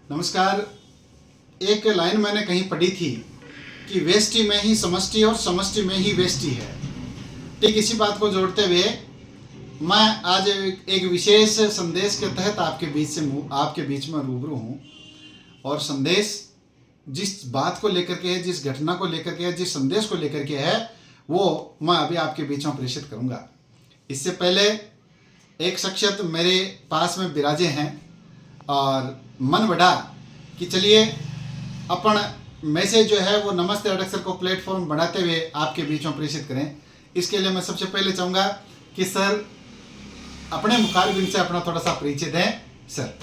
नमस्कार। एक लाइन मैंने कहीं पढ़ी थी कि वेष्टि में ही समष्टि और समष्टि में ही वेष्टि है। ठीक इसी बात को जोड़ते हुए मैं आज एक विशेष संदेश के तहत आपके बीच में रूबरू हूँ। और संदेश जिस बात को लेकर के है, जिस घटना को लेकर के है, जिस संदेश को लेकर के है, वो मैं अभी आपके बीच में प्रेषित करूँगा। इससे पहले एक शख्सियत मेरे पास में विराजे हैं और मन बढ़ा कि चलिए अपन मैसेज जो है वो नमस्ते अडक्सर को प्लेटफॉर्म बढ़ाते हुए आपके बीच में प्रेषित करें। इसके लिए मैं सबसे पहले चाहूँगा कि सर अपने मुखारबिन से अपना थोड़ा सा परिचय दें। सर,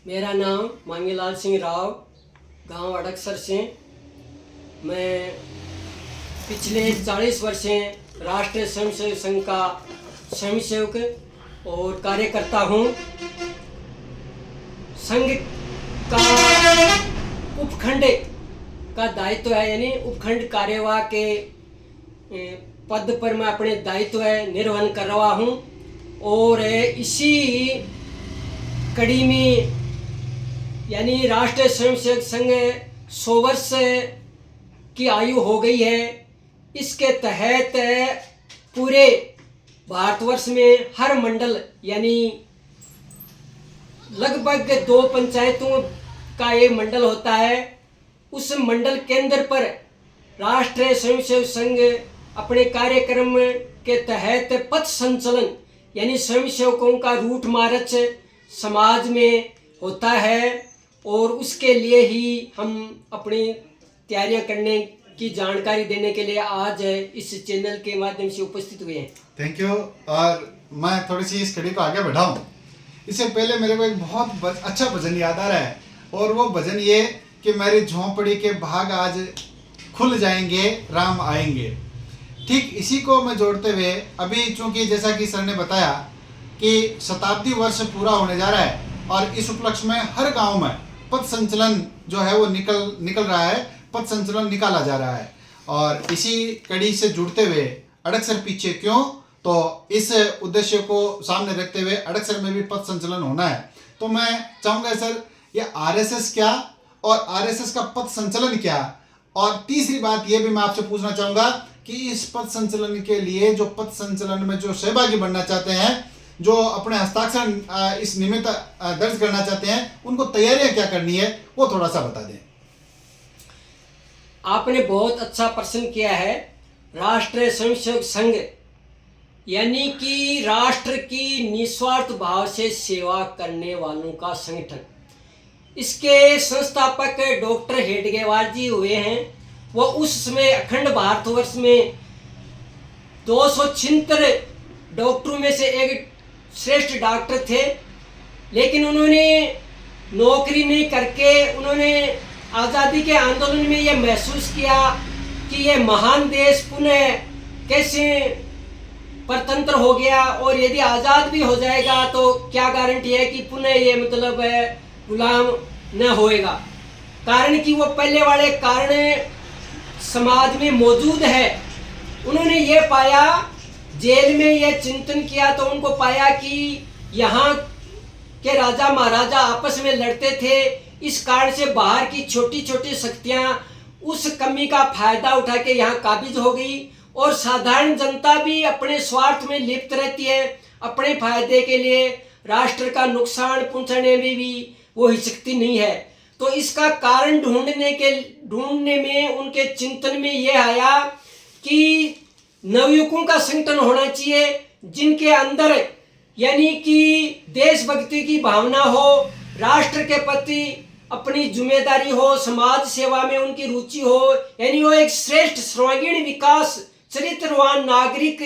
मेरा नाम मांगीलाल सिंह राव, गांव अडक्सर से। मैं पिछले 40 वर्ष से राष्ट्रीय स्वयंसेवक संघ का स्वयंसेवक और कार्यकर्ता हूँ। संघ का उपखंड का दायित्व है, यानी उपखंड कार्यवाह के पद पर मैं अपने दायित्व निर्वहन कर रहा हूँ। और इसी कड़ी में यानी राष्ट्रीय स्वयंसेवक संघ 100 वर्ष की आयु हो गई है। इसके तहत पूरे भारतवर्ष में हर मंडल यानी लगभग 2 पंचायतों का एक मंडल होता है। उस मंडल केंद्र पर राष्ट्रीय स्वयंसेवक संघ अपने कार्यक्रम के तहत पथ संचलन यानी स्वयंसेवकों का रूट मार्च समाज में होता है। और उसके लिए ही हम अपनी तैयारियां करने की जानकारी देने के लिए आज इस चैनल के माध्यम से उपस्थित हुए हैं। Thank you. और मैं थोड़ी सी इस कड़ी को आगे बढ़ाऊं इससे पहले मेरे को एक बहुत अच्छा भजन याद आ रहा है, और वो भजन ये कि मेरी झोंपड़ी के भाग आज खुल जाएंगे, राम आएंगे। ठीक इसी को मैं जोड़ते हुए अभी चूंकि जैसा कि सर ने बताया कि शताब्दी वर्ष पूरा होने जा रहा है और इस उपलक्ष्य में हर गांव में पथ संचलन जो है वो निकल रहा है, पथ संचलन निकाला जा रहा है। और इसी कड़ी से जुड़ते हुए अडक्सर पीछे क्यों, तो इस उद्देश्य को सामने रखते हुए अडक्सर में भी पथ संचलन होना है। तो मैं चाहूँगा सर ये आरएसएस क्या और आरएसएस का पथ संचलन क्या, और तीसरी बात ये भी मैं आपसे पूछना चाहूँगा कि इस पथ संचलन के लिए जो पथ संचलन में जो सहभागी बनना चाहते हैं, जो अपने हस्ताक्षर इस निमित्त दर्ज करना चाहते हैं, उनको तैयारियां क्या करनी है वो थोड़ा सा बता दें। आपने बहुत अच्छा प्रश्न किया है। राष्ट्रीय स्वयंसेवक संघ यानी कि राष्ट्र की निस्वार्थ भाव से सेवा करने वालों का संगठन। इसके संस्थापक डॉक्टर हेडगेवार जी हुए हैं। वो उस समय अखंड भारतवर्ष में 276 डॉक्टरों में से एक श्रेष्ठ डॉक्टर थे। लेकिन उन्होंने नौकरी नहीं करके उन्होंने आज़ादी के आंदोलन में ये महसूस किया कि ये महान देश पुनः कैसे परतंत्र हो गया, और यदि आज़ाद भी हो जाएगा तो क्या गारंटी है कि पुनः ये मतलब गुलाम न होएगा। कारण कि वो पहले वाले कारण समाज में मौजूद है। उन्होंने ये पाया, जेल में ये चिंतन किया तो उनको पाया कि यहाँ के राजा महाराजा आपस में लड़ते थे। इस कारण से बाहर की छोटी छोटी शक्तियाँ उस कमी का फायदा उठा के यहाँ काबिज हो गई, और साधारण जनता भी अपने स्वार्थ में लिप्त रहती है। अपने फायदे के लिए राष्ट्र का नुकसान पहुँचाने में भी वो हिचकती नहीं है। तो इसका कारण ढूंढने में उनके चिंतन में ये आया कि नवयुवकों का संगठन होना चाहिए, जिनके अंदर यानी कि देशभक्ति की भावना हो, राष्ट्र के प्रति अपनी जिम्मेदारी हो, समाज सेवा में उनकी रुचि हो, यानी वो एक श्रेष्ठ सर्वांगीण विकास चरित्रवान नागरिक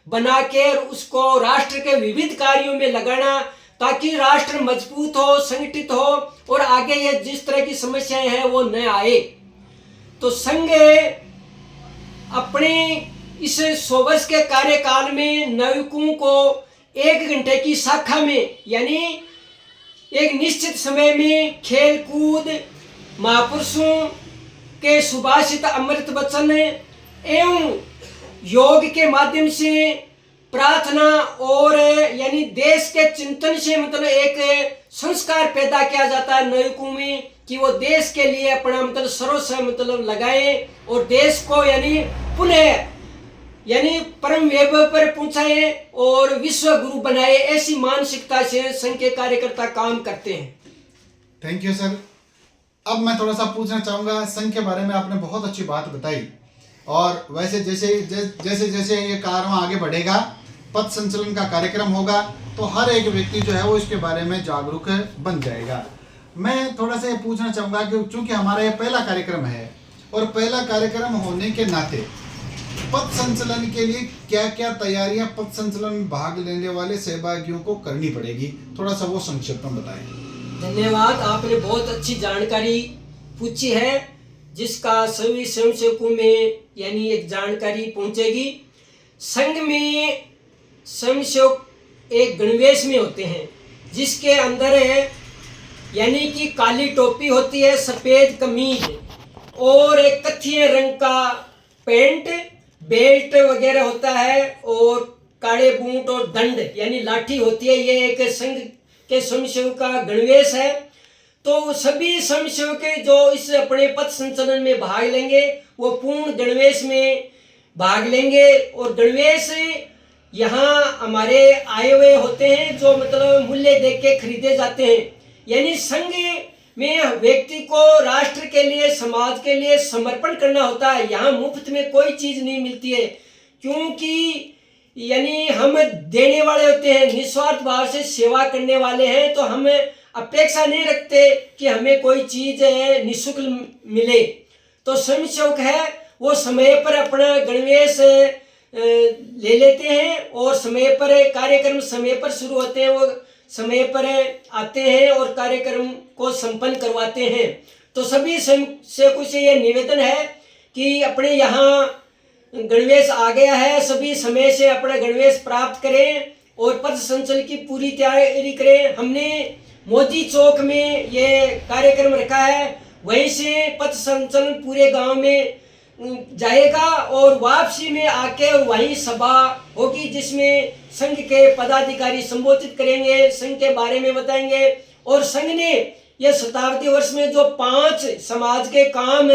बना के उसको राष्ट्र के विविध कार्यों में लगाना, ताकि राष्ट्र मजबूत हो, संगठित हो और आगे ये जिस तरह की समस्याएं हैं वो न आए। तो संघ अपने इस 100 वर्ष के कार्यकाल में नवयुवकों को 1 घंटे की शाखा में यानी एक निश्चित समय में खेल कूद, महापुरुषों के सुभाषित अमृत वचन एवं योग के माध्यम से प्रार्थना और यानी देश के चिंतन से मतलब एक संस्कार पैदा किया जाता है नायकों में कि वो देश के लिए अपना मतलब सर्वस्व मतलब लगाए और देश को यानी पुनः यानी परम वैभव पर पहुंचाए और विश्व गुरु बनाए। ऐसी मानसिकता से संघ के कार्यकर्ता काम करते हैं। Thank you sir. अब मैं थोड़ा सा पूछना चाहूँगा, संघ के बारे में आपने बहुत अच्छी बात बताई और वैसे जैसे जैसे जैसे ये कार्य आगे बढ़ेगा, पथ संचलन का कार्यक्रम होगा तो हर एक व्यक्ति जो है वो इसके बारे में जागरूक बन जाएगा। मैं थोड़ा सा ये पूछना चाहूँगा कि चूँकि हमारा ये पहला कार्यक्रम है और पहला कार्यक्रम होने के नाते पथ संचलन के लिए क्या क्या तैयारियां पथ संचलन में भाग लेने वाले सहभागियों को करनी पड़ेगी, थोड़ा सा वो संक्षिप्त में बताएं। धन्यवाद, आपने बहुत अच्छी जानकारी पूछी है जिसका सभी स्वयंसेवकों में यानी एक जानकारी पहुंचेगी। संघ में स्वयंसेवक एक गणवेश में होते हैं जिसके अंदर है यानी कि काली टोपी होती है, सफेद कमीज और एक कत्थई रंग का पैंट, बेल्ट वगैरह होता है और काले बूट और दंड यानी लाठी होती है। ये एक संघ के स्वयंसेवक का गणवेश है। तो सभी स्वयंसेवक जो इस अपने पथ संचलन में भाग लेंगे वो पूर्ण गणवेश में भाग लेंगे और गणवेश यहाँ हमारे आए हुए होते हैं जो मतलब मूल्य देख के खरीदे जाते हैं। यानी संघ में व्यक्ति को राष्ट्र के लिए समाज के लिए समर्पण करना होता है। यहाँ मुफ्त में कोई चीज नहीं मिलती है क्योंकि यानी हम देने वाले होते हैं, निस्वार्थ भाव से सेवा करने वाले हैं। तो हम अपेक्षा नहीं रखते कि हमें कोई चीज निःशुल्क मिले। तो स्वयंसेवक है वो समय पर अपना गणवेश ले लेते हैं और समय पर कार्यक्रम समय पर शुरू होते हैं, वो समय पर आते हैं और कार्यक्रम को संपन्न करवाते हैं। तो सभी स्वयंसेवकों से यह निवेदन है कि अपने यहाँ गणवेश आ गया है, सभी समय से अपना गणवेश प्राप्त करें और पथ संचलन की पूरी तैयारी करें। हमने मोदी चौक में ये कार्यक्रम रखा है, वहीं से पथ संचलन पूरे गांव में जाएगा और वापसी में आके वहीं सभा होगी जिसमें संघ के पदाधिकारी संबोधित करेंगे, संघ के बारे में बताएंगे और संघ ने यह शताब्दी वर्ष में जो 5 समाज के काम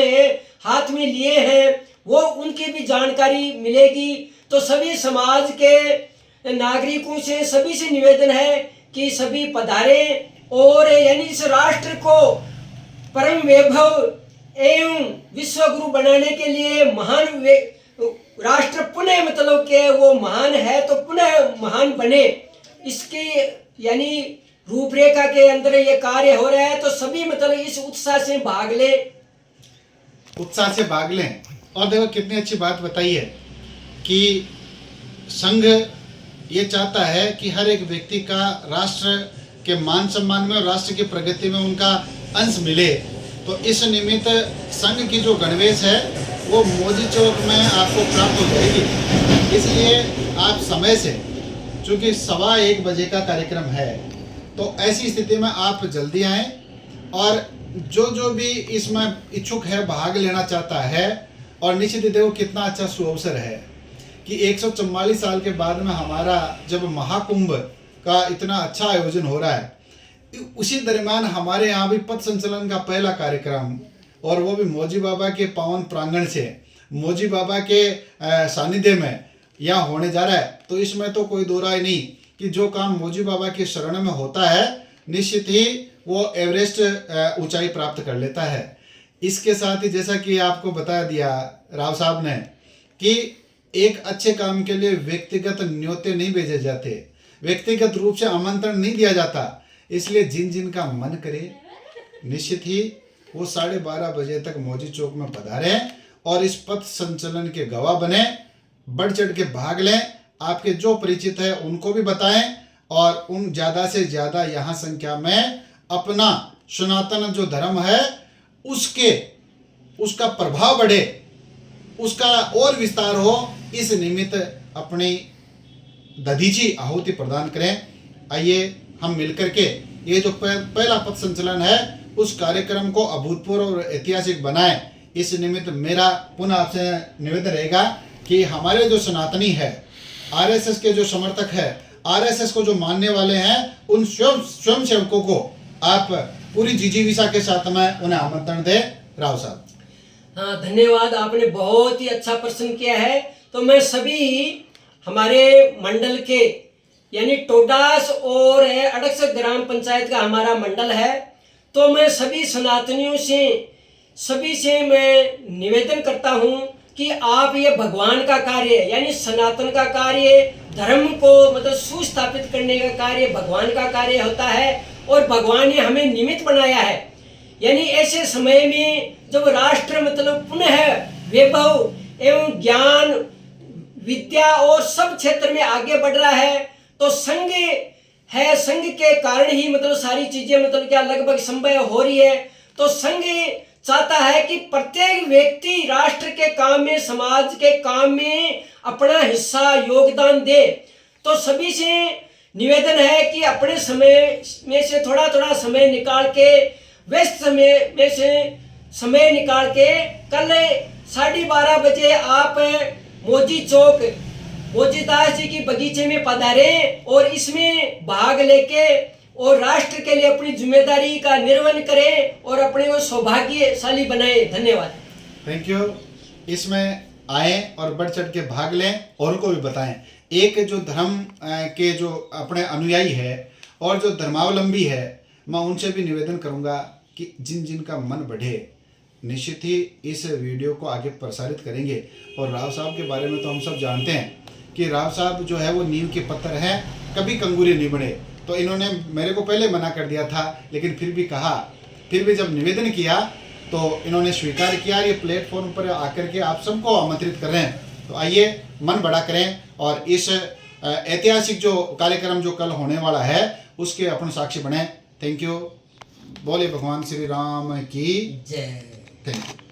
हाथ में लिए हैं वो उनकी भी जानकारी मिलेगी। तो सभी समाज के नागरिकों से सभी से निवेदन है कि सभी पधारें और यानी इस राष्ट्र को परम वैभव एवं विश्व गुरु बनाने के लिए महान राष्ट्र पुनः मतलब के वो महान है तो पुनः महान बने, इसकी यानी रूपरेखा के अंदर ये कार्य हो रहा है। तो सभी मतलब इस उत्साह से भाग ले, उत्साह से भाग लें। और देखो कितनी अच्छी बात बताई है कि संघ ये चाहता है कि हर एक व्यक्ति का राष्ट्र के मान सम्मान में और राष्ट्र की प्रगति में उनका अंश मिले। तो इस निमित्त संघ की जो गणवेश है वो मोदी चौक में आपको प्राप्त हो जाएगी। इसलिए आप समय से, चूँकि 1:15 बजे का कार्यक्रम है, तो ऐसी स्थिति में आप जल्दी आएँ और जो भी इसमें इच्छुक है भाग लेना चाहता है। और निश्चित ही देखो कितना अच्छा सुअवसर है कि 144 साल के बाद में हमारा जब महाकुंभ का इतना अच्छा आयोजन हो रहा है, उसी दरमियान हमारे यहाँ भी पथ संचलन का पहला कार्यक्रम और वो भी मौजी बाबा के पावन प्रांगण से, मौजी बाबा के सानिध्य में यहाँ होने जा रहा है। तो इसमें तो कोई दो राय नहीं कि जो काम मौजी बाबा के शरण में होता है निश्चित ही वो एवरेस्ट ऊंचाई प्राप्त कर लेता है। इसके साथ ही जैसा कि आपको बता दिया राव साहब ने कि एक अच्छे काम के लिए व्यक्तिगत न्योते नहीं भेजे जाते, व्यक्तिगत रूप से आमंत्रण नहीं दिया जाता। इसलिए जिन जिन का मन करे निश्चित ही वो 12:30 बजे तक मौजी चौक में पधारें और इस पथ संचलन के गवाह बने, बढ़ चढ़ के भाग लें। आपके जो परिचित है उनको भी बताएं और उन ज़्यादा से ज़्यादा यहाँ संख्या में अपना सनातन जो धर्म है उसका प्रभाव बढ़े, उसका और विस्तार हो, इस निमित्त अपनी दधीची आहुति प्रदान करें। आइए हम मिलकर के ये जो पहला पथ संचलन है उस कार्यक्रम को अभूतपूर्व और ऐतिहासिक बनाएं। इस निमित्त मेरा पुनः आपसे निवेदन रहेगा कि हमारे जो सनातनी है आरएसएस के जो समर्थक है, आरएसएस को जो मानने वाले हैं, उन स्वयं सेवकों को आप पूरी जिजीविषा के साथ में उन्हें आमंत्रण दे। राव साहब। हाँ, धन्यवाद, आपने बहुत ही अच्छा प्रश्न किया है। तो मैं सभी हमारे मंडल के यानी टोडास और अड़क्स ग्राम पंचायत का हमारा मंडल है, तो मैं सभी सनातनियों से सभी से मैं निवेदन करता हूँ कि आप ये भगवान का कार्य यानी सनातन का कार्य, धर्म को मतलब सुस्थापित करने का कार्य भगवान का कार्य होता है और भगवान ने हमें निमित्त बनाया है। यानी ऐसे समय में जब राष्ट्र मतलब पुनः वैभव एवं ज्ञान विद्या और सब क्षेत्र में आगे बढ़ रहा है, तो संघ है, संघ के कारण ही मतलब सारी चीजें मतलब क्या लगभग संभव हो रही है। तो संघ चाहता है कि प्रत्येक व्यक्ति राष्ट्र के काम में, समाज के काम में अपना हिस्सा योगदान दे। तो सभी से निवेदन है कि अपने समय में से थोड़ा थोड़ा समय निकाल के, व्यस्त समय में से समय निकाल के कल 12:30 बजे आप मोजी चौक मोजीदास जी की बगीचे में पधारें और इसमें भाग लेके और राष्ट्र के लिए अपनी जिम्मेदारी का निर्वहन करें और अपने को सौभाग्यशाली बनाएं। धन्यवाद। Thank you. इसमें आए और बढ़ चढ़ के भाग लें और उनको भी बताएं। एक जो धर्म के जो अपने अनुयायी है और जो धर्मावलंबी है, मैं उनसे भी निवेदन करूंगा कि जिन जिन का मन बढ़े निश्चित ही इस वीडियो को आगे प्रसारित करेंगे। और राव साहब के बारे में तो हम सब जानते हैं कि राव साहब जो है वो नींव के पत्थर हैं, कभी कंगूरे नहीं बने। तो इन्होंने मेरे को पहले मना कर दिया था, लेकिन फिर भी कहा, फिर भी जब निवेदन किया तो इन्होंने स्वीकार किया। ये प्लेटफॉर्म पर आकर के आप सबको आमंत्रित कर रहे हैं, तो आइए मन बड़ा करें और इस ऐतिहासिक जो कार्यक्रम जो कल होने वाला है उसके अपन साक्षी बने। Thank you. बोले भगवान श्री राम की जय। Thank you.